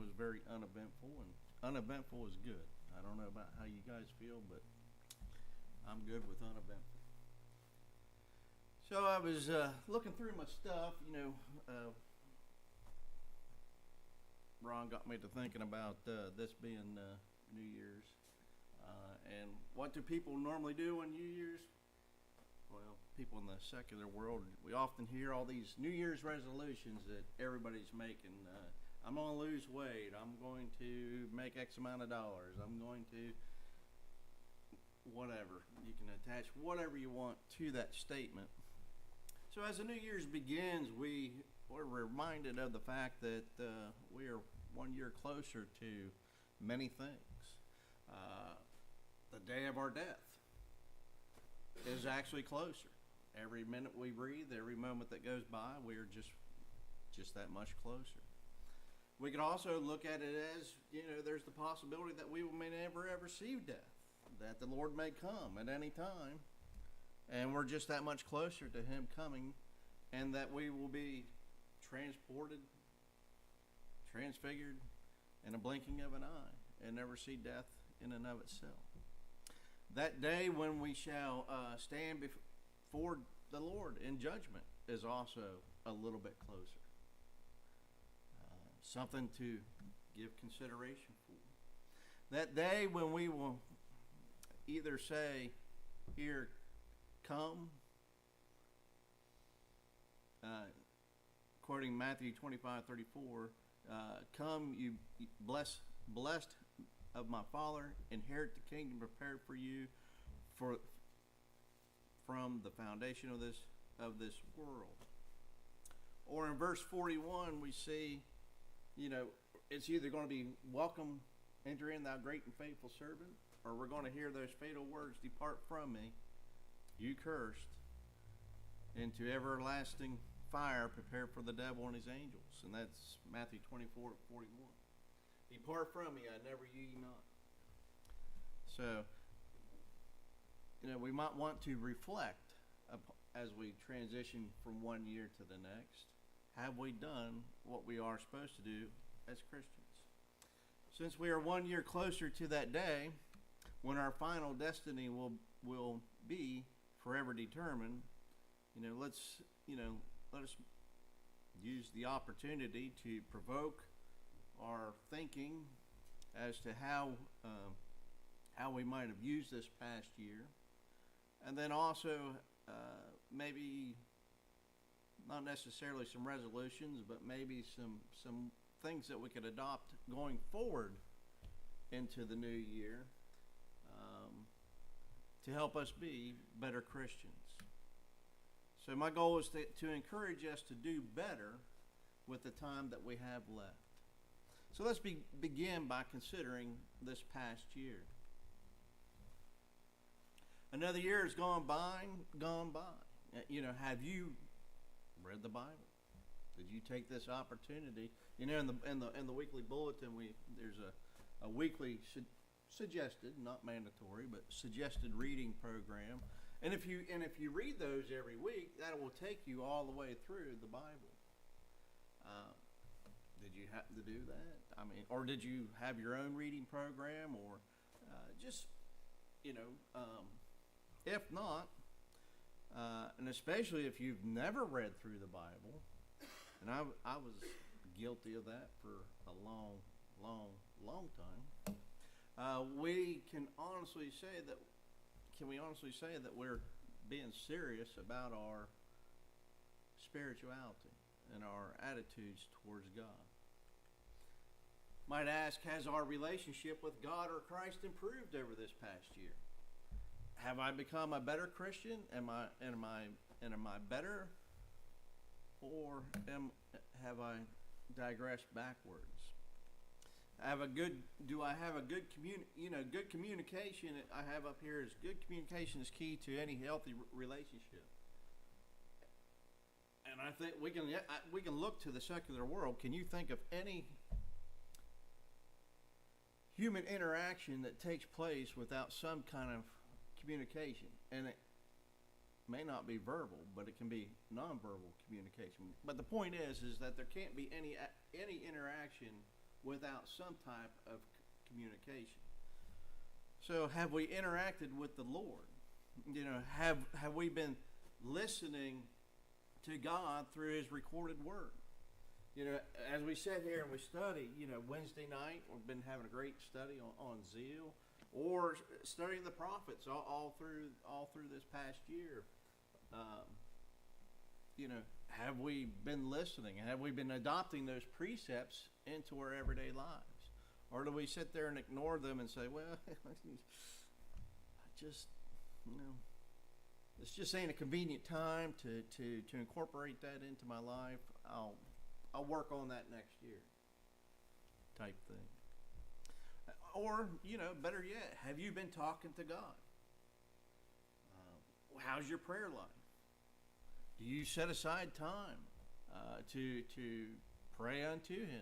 was very uneventful, and uneventful is good. I don't know about how you guys feel, but I'm good with uneventful. So I was looking through my stuff. Ron got me to thinking about this being New Year's. And what do people normally do on New Year's? Well, people in the secular world, we often hear all these New Year's resolutions that everybody's making. I'm going to lose weight. I'm going to make X amount of dollars. I'm going to whatever. You can attach whatever you want to that statement. So as the New Year's begins, we're reminded of the fact that we are 1 year closer to many things. The day of our death is actually closer. Every minute we breathe, every moment that goes by, we're just that much closer. We can also look at it as, there's the possibility that we may never ever see death, that the Lord may come at any time, and we're just that much closer to Him coming, and that we will be transported, transfigured in a blinking of an eye, and never see death in and of itself. That day when we shall stand before the Lord in judgment is also a little bit closer. Something to give consideration for. That day when we will either say, "Here, come," quoting Matthew 25:34, "Come, you blessed of my Father, inherit the kingdom prepared for you from the foundation of this world." Or in verse 41, we see, it's either going to be, "Welcome, enter in, thou great and faithful servant," or we're going to hear those fatal words, "Depart from me, you cursed, into everlasting fire prepared for the devil and his angels." And that's Matthew 24:41. "Depart from me, I never knew you not." So, we might want to reflect as we transition from 1 year to the next. Have we done what we are supposed to do as Christians? Since we are 1 year closer to that day when our final destiny will be forever determined, let us use the opportunity to provoke our thinking as to how we might have used this past year, and then also maybe not necessarily some resolutions, but maybe some things that we could adopt going forward into the new year to help us be better Christians. So my goal is to encourage us to do better with the time that we have left. So let's begin by considering this past year. Another year has gone by. Have you read the Bible? Did you take this opportunity? In the weekly bulletin, there's a weekly suggested, not mandatory, but suggested reading program. And if you read those every week, that will take you all the way through the Bible. Did you happen to do that? Or did you have your own reading program, or if not, and especially if you've never read through the Bible, and I was guilty of that for a long time. Can we honestly say that we're being serious about our spirituality and our attitudes towards God? Might ask, has our relationship with God or Christ improved over this past year? Have I become a better Christian? Am I better, or have I digressed backwards? Do I have a good communication? I have up here is good communication is key to any healthy relationship. And I think we can look to the secular world. Can you think of any human interaction that takes place without some kind of communication? And it may not be verbal, but it can be nonverbal communication. But the point is that there can't be any interaction without some type of communication. So have we interacted with the Lord? Have we been listening to God through His recorded word? As we sit here and we study, Wednesday night we've been having a great study on zeal, or studying the prophets all through this past year. Have we been listening? Have we been adopting those precepts into our everyday lives? Or do we sit there and ignore them and say, well, it's just ain't a convenient time to incorporate that into my life. I'll work on that next year type thing. Or, better yet, have you been talking to God? How's your prayer life? Do you set aside time to pray unto Him?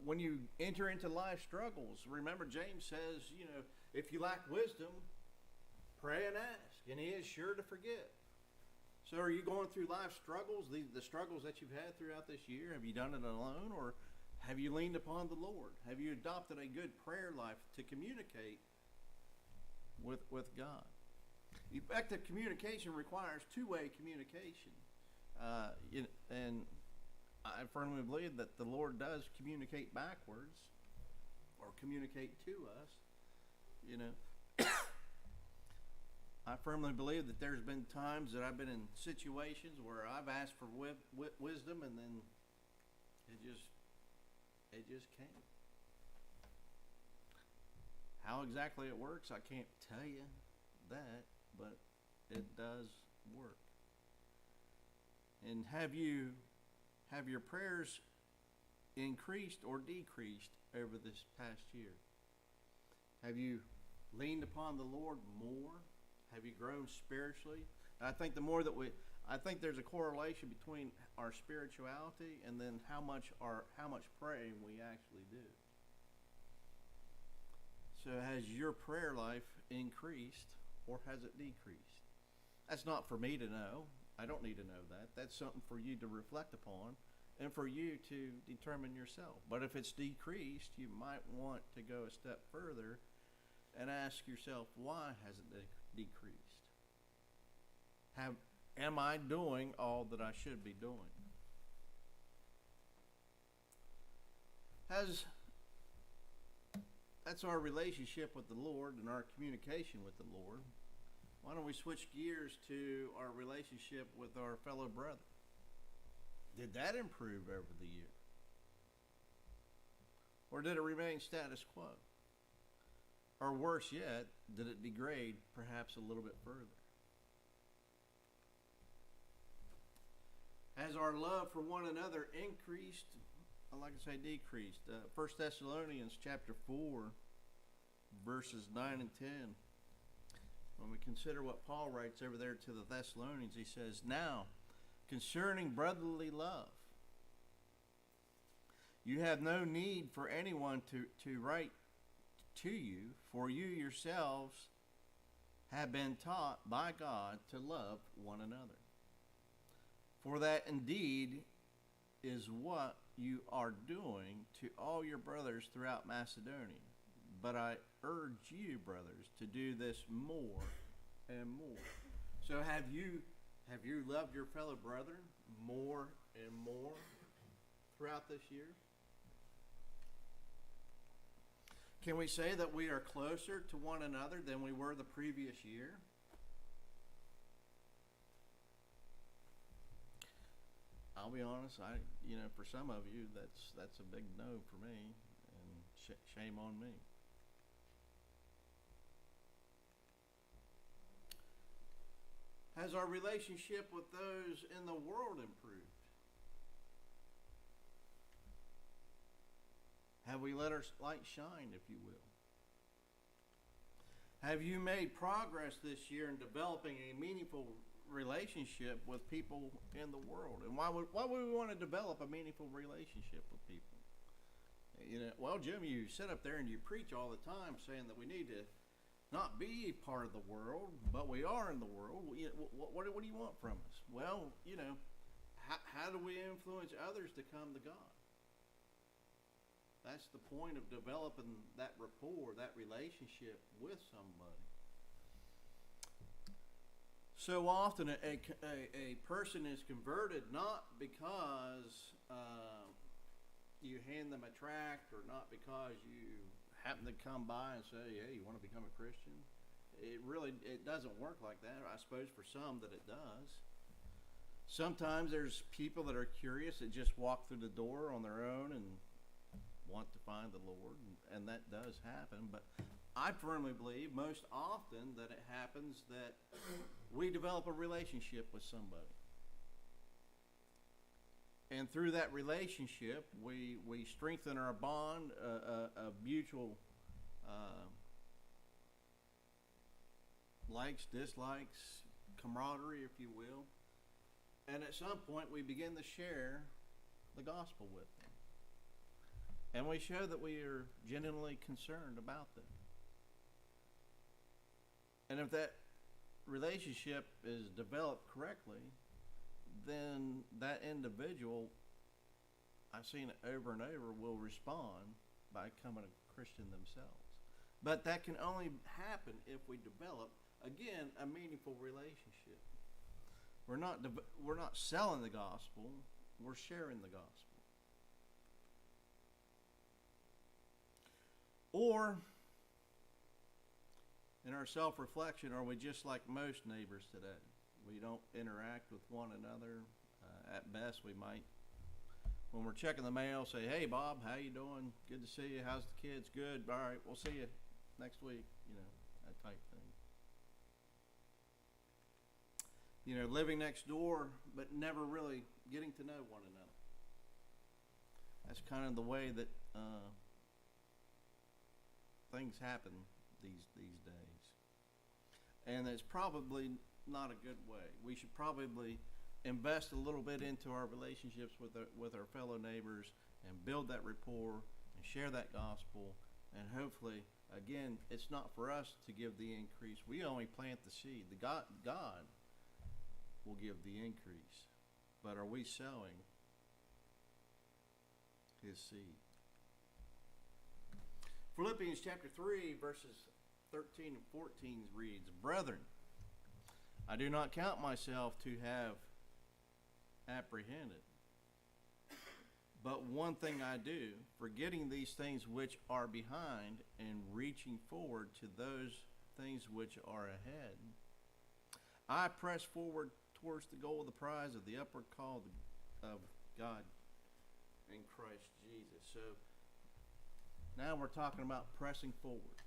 When you enter into life struggles, remember James says, if you lack wisdom, pray and ask, and He is sure to forgive. So are you going through life struggles, the struggles that you've had throughout this year? Have you done it alone, or have you leaned upon the Lord? Have you adopted a good prayer life to communicate with God? Effective communication requires two-way communication. And I firmly believe that the Lord does communicate backwards or communicate to us. I firmly believe that there's been times that I've been in situations where I've asked for wisdom, and then it just came. How exactly it works, I can't tell you that, but it does work. And have your prayers increased or decreased over this past year? Have you leaned upon the Lord more? Have you grown spiritually? And I think I think there's a correlation between our spirituality and then how much praying we actually do. So has your prayer life increased or has it decreased? That's not for me to know. I don't need to know that. That's something for you to reflect upon and for you to determine yourself. But if it's decreased, you might want to go a step further and ask yourself, why has it decreased? Am I doing all that I should be doing? That's our relationship with the Lord and our communication with the Lord. Why don't we switch gears to our relationship with our fellow brother? Did that improve over the year? Or did it remain status quo? Or worse yet, did it degrade perhaps a little bit further? Has our love for one another increased? I'd like to say decreased. 1 Thessalonians chapter 4, verses 9 and 10. When we consider what Paul writes over there to the Thessalonians, he says, now, concerning brotherly love, you have no need for anyone to write to you, for you yourselves have been taught by God to love one another. For that indeed is what you are doing to all your brothers throughout Macedonia. But I urge you, brothers, to do this more and more. So have you loved your fellow brethren more and more throughout this year? Can we say that we are closer to one another than we were the previous year? I'll be honest, for some of you, that's a big no for me, and shame on me. Has our relationship with those in the world improved? Have we let our light shine, if you will? Have you made progress this year in developing a meaningful relationship with people in the world? And why would we want to develop a meaningful relationship with people? Well, Jim, you sit up there and you preach all the time saying that we need to not be part of the world, but we are in the world. What do you want from us? Well, how do we influence others to come to God? That's the point of developing that rapport, that relationship with somebody. So often a person is converted not because you hand them a tract, or not because you happen to come by and say, hey, you want to become a Christian? It doesn't work like that. I suppose for some that it does. Sometimes there's people that are curious that just walk through the door on their own and want to find the Lord, and that does happen. But I firmly believe most often that it happens that we develop a relationship with somebody. And through that relationship, we strengthen our bond, of mutual likes, dislikes, camaraderie, if you will. And at some point, we begin to share the gospel with them. And we show that we are genuinely concerned about them. And if that relationship is developed correctly, then that individual, I've seen it over and over, will respond by becoming a Christian themselves. But that can only happen if we develop, again, a meaningful relationship. We're not selling the gospel, we're sharing the gospel. Or, in our self-reflection, are we just like most neighbors today? We don't interact with one another. At best, we might, when we're checking the mail, say, hey, Bob, how you doing? Good to see you. How's the kids? Good. All right, we'll see you next week. That type thing. Living next door, but never really getting to know one another. That's kind of the way that things happen these days. And it's probably not a good way. We should probably invest a little bit into our relationships with our fellow neighbors and build that rapport and share that gospel. And hopefully, again, it's not for us to give the increase. We only plant the seed. God will give the increase. But are we sowing his seed? Philippians chapter 3, verses 13 and 14 reads, Brethren, I do not count myself to have apprehended. But one thing I do, forgetting these things which are behind and reaching forward to those things which are ahead, I press forward towards the goal of the prize of the upward call of God in Christ Jesus. So now we're talking about pressing forward.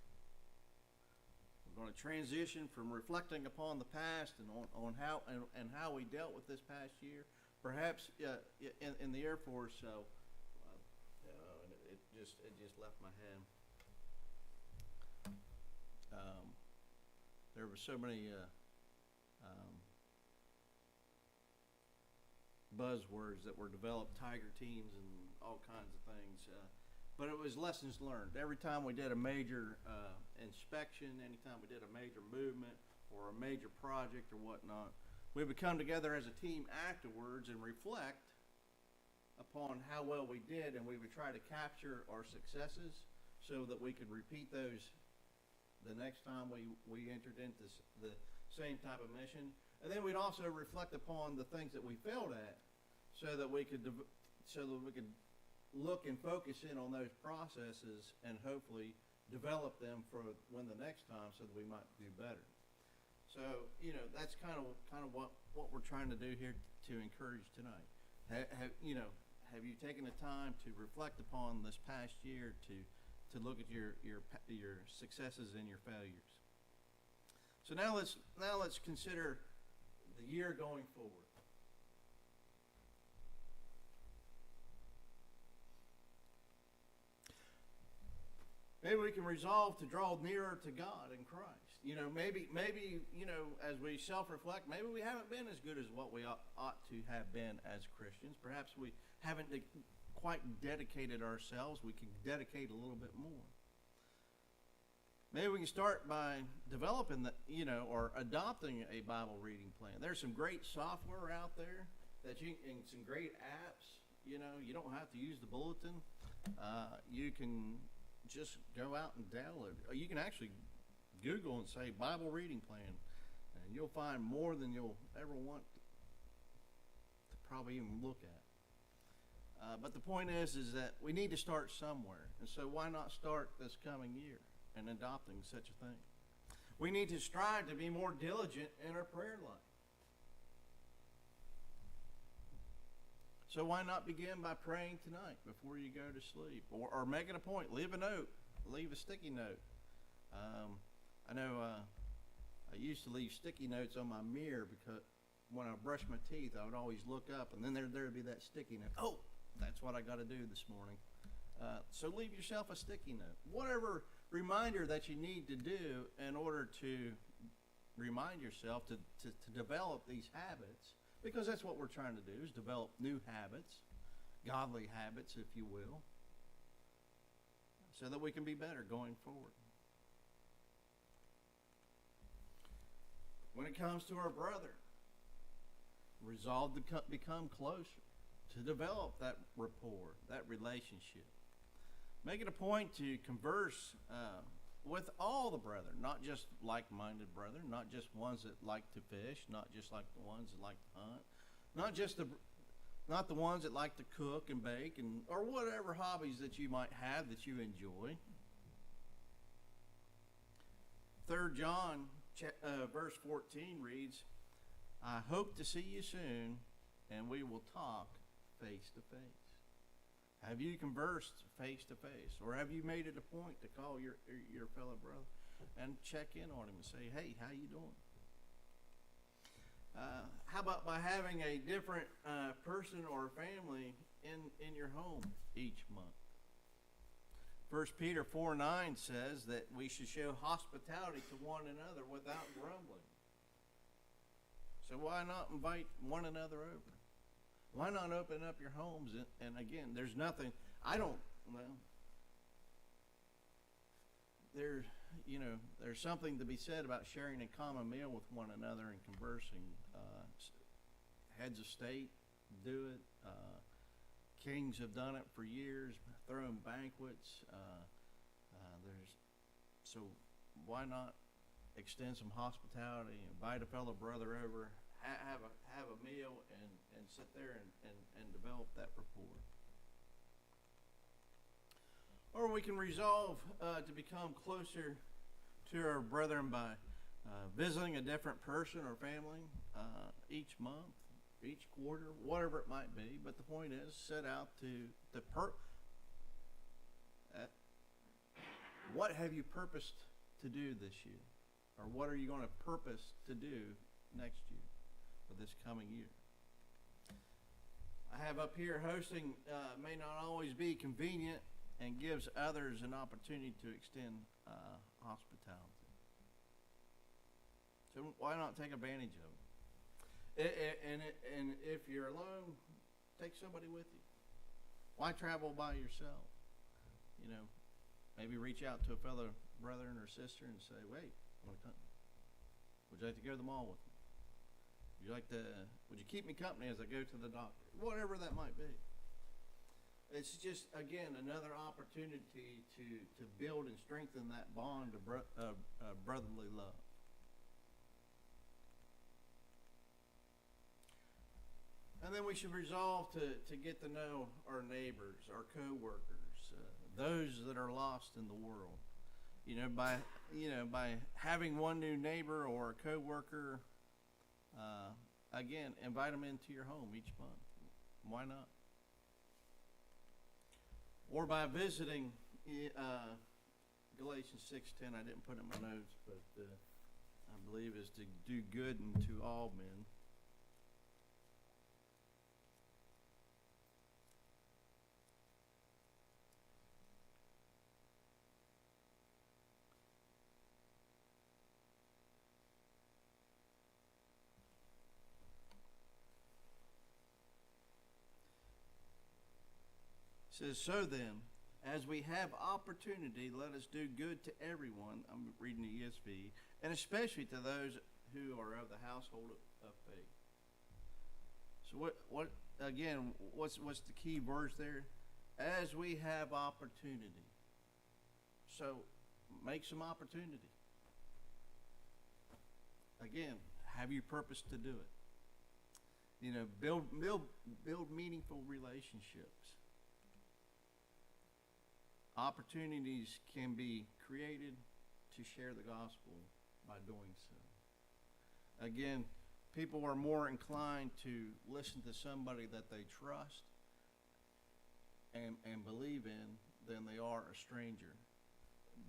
We're going to transition from reflecting upon the past and on how we dealt with this past year. Perhaps in the Air Force, it just left my head. There were so many buzzwords that were developed, tiger teams and all kinds of things. But it was lessons learned. Every time we did a major inspection, anytime we did a major movement or a major project or whatnot, we would come together as a team afterwards and reflect upon how well we did, and we would try to capture our successes so that we could repeat those the next time we entered into the same type of mission. And then we'd also reflect upon the things that we failed at so that we could look and focus in on those processes and hopefully develop them for when the next time so that we might do better. So, that's kind of what we're trying to do here to encourage tonight. Have you taken the time to reflect upon this past year to look at your successes and your failures? So now let's consider the year going forward. Maybe we can resolve to draw nearer to God in Christ. Maybe as we self-reflect, maybe we haven't been as good as what we ought to have been as Christians. Perhaps we haven't quite dedicated ourselves. We can dedicate a little bit more. Maybe we can start by developing or adopting a Bible reading plan. There's some great software out there and some great apps. You don't have to use the bulletin. You can just go out and download it. You can actually Google and say Bible reading plan, and you'll find more than you'll ever want to probably even look at. But the point is that we need to start somewhere. And so why not start this coming year in adopting such a thing? We need to strive to be more diligent in our prayer life. So why not begin by praying tonight before you go to sleep? Or make it a point. Leave a note. Leave a sticky note. I know I used to leave sticky notes on my mirror because when I brushed my teeth, I would always look up, and then there'd be that sticky note. Oh, that's what I got to do this morning. So leave yourself a sticky note. Whatever reminder that you need to do in order to remind yourself to develop these habits, because that's what we're trying to do, is develop new habits, godly habits, if you will, so that we can be better going forward. When it comes to our brother, resolve to become closer, to develop that rapport, that relationship. Make it a point to converse with all the brethren, not just like-minded brethren, not just ones that like to fish, not just like the ones that like to hunt, not the ones that like to cook and bake, or whatever hobbies that you might have that you enjoy. 3 John verse 14 reads, I hope to see you soon, and we will talk face to face. Have you conversed face to face, or have you made it a point to call your fellow brother and check in on him and say, hey, how you doing? How about by having a different person or family in your home each month? 1 Peter 4:9 says that we should show hospitality to one another without grumbling. So why not invite one another over? Why not open up your homes? And again, there's nothing, there's something to be said about sharing a common meal with one another and conversing. Heads of state do it. Kings have done it for years, throwing banquets. So why not extend some hospitality, invite a fellow brother over, have a meal, and sit there and develop that rapport. Or we can resolve to become closer to our brethren by visiting a different person or family each month, each quarter, whatever it might be. But the point is, set out what have you purposed to do this year? Or what are you going to purpose to do next year, or this coming year? I have up here, hosting may not always be convenient and gives others an opportunity to extend hospitality. So why not take advantage of it? And if you're alone, take somebody with you. Why travel by yourself? Maybe reach out to a fellow brother or sister and say, wait, I want to come. Would you like to go to the mall with me? Would you keep me company as I go to the doctor? Whatever that might be. It's just, again, another opportunity to build and strengthen that bond of brotherly love. And then we should resolve to get to know our neighbors, our co-workers, those that are lost in the world. By having one new neighbor or a co-worker, again, invite them into your home each month. Why not? Or by visiting Galatians 6:10, I didn't put it in my notes, but I believe is to do good unto all men. It says, so then, as we have opportunity, let us do good to everyone. I'm reading the ESV, and especially to those who are of the household of faith. So what's the key verse there? as we have opportunity. So make some opportunity. Again, have you purpose to do it? You know, build meaningful relationships. Opportunities can be created to share the gospel by doing so. Again, people are more inclined to listen to somebody that they trust and believe in than they are a stranger.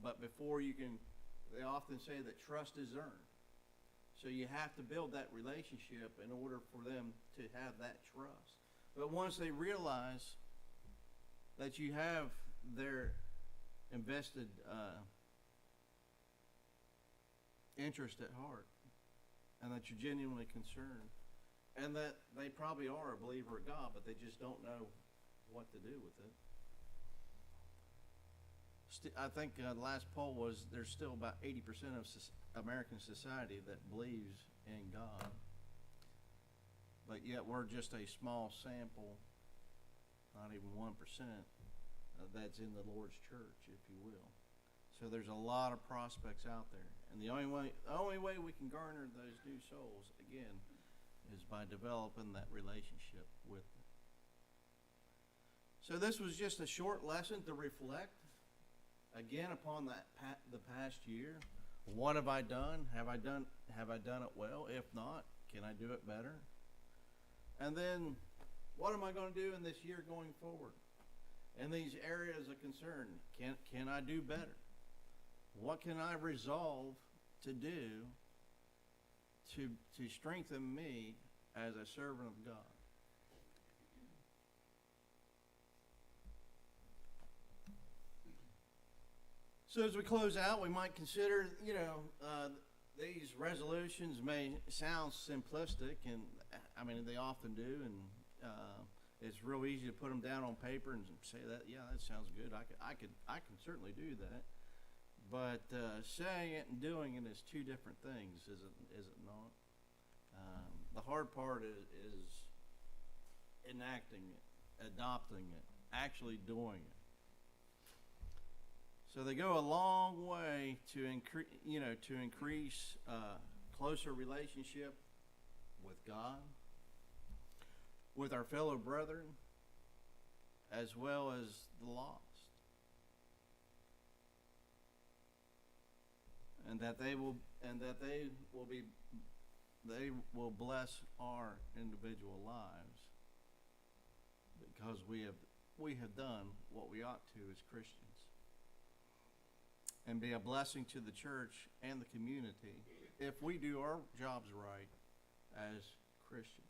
But before you can, they often say that trust is earned. So you have to build that relationship in order for them to have that trust. But once they realize that you have their invested interest at heart, and that you're genuinely concerned, and that they probably are a believer of God, but they just don't know what to do with it. I think the last poll was there's still about 80% of American society that believes in God. But yet we're just a small sample, not even 1%, that's in the Lord's church, if you will. So there's a lot of prospects out there. And the only way we can garner those new souls, again, is by developing that relationship with them. So this was just a short lesson to reflect again upon the past year. What have I done? Have I done it well? If not, can I do it better? And then, what am I going to do in this year going forward? In these areas of concern, can I do better? What can I resolve to do to strengthen me as a servant of God? So as we close out, we might consider, these resolutions may sound simplistic, and I mean they often do, and it's real easy to put them down on paper and say that, yeah, that sounds good. I can certainly do that. But saying it and doing it is two different things, is it not? The hard part is enacting it, adopting it, actually doing it. So they go a long way to increase closer relationship with God, with our fellow brethren, as well as the lost. And that they will bless our individual lives because we have done what we ought to as Christians, and be a blessing to the church and the community if we do our jobs right as Christians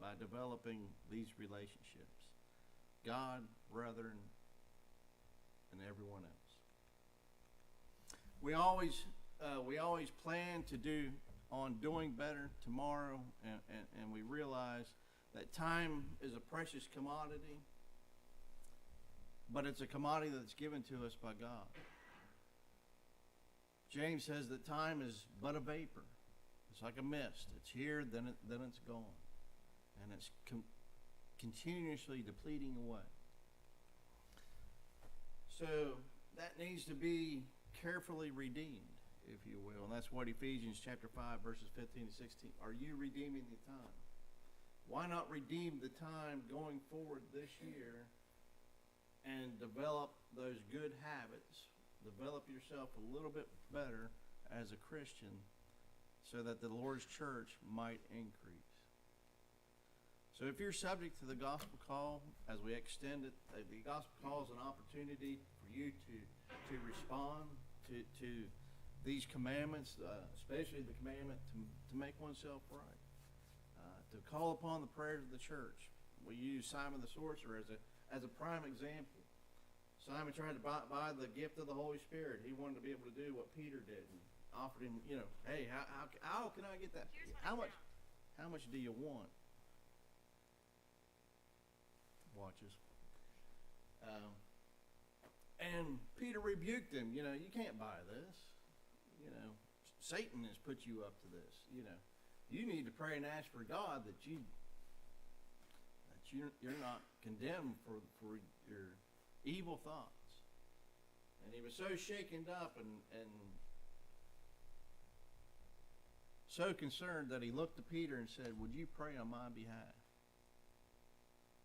by developing these relationships, God, brethren, and everyone else. We always plan to do on doing better tomorrow, and we realize that time is a precious commodity, but it's a commodity that's given to us by God. James says that time is but a vapor. It's like a mist. It's here, then it's gone. And it's continuously depleting away. So that needs to be carefully redeemed, if you will. And that's what Ephesians chapter 5, verses 15 to 16. Are you redeeming the time? Why not redeem the time going forward this year and develop those good habits? Develop yourself a little bit better as a Christian so that the Lord's church might increase. So if you're subject to the gospel call, as we extend it, the gospel call is an opportunity for you to respond to these commandments, especially the commandment to make oneself right, to call upon the prayers of the church. We use Simon the sorcerer as a prime example. Simon tried to buy the gift of the Holy Spirit. He wanted to be able to do what Peter did, and offered him, hey, how can I get that? How much do you want? Watches. And Peter rebuked him. You can't buy this. Satan has put you up to this. You need to pray and ask for God that you're not condemned for your evil thoughts. And he was so shaken up and so concerned that he looked to Peter and said, "Would you pray on my behalf?"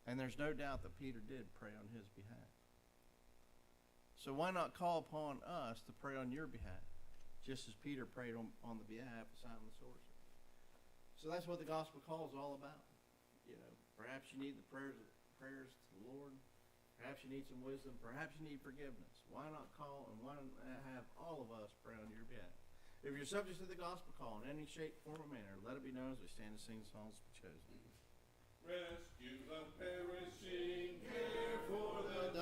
And there's no doubt that Peter did pray on his behalf. So why not call upon us to pray on your behalf, just as Peter prayed on the behalf of Simon the sorcerer? So that's what the gospel call is all about. You know, perhaps you need the prayers to the Lord. Perhaps you need some wisdom. Perhaps you need forgiveness. Why not call and why not have all of us pray on your behalf? If you're subject to the gospel call in any shape, form, or manner, let it be known as we stand and sing songs to be chosen. Rescue the perishing, care for the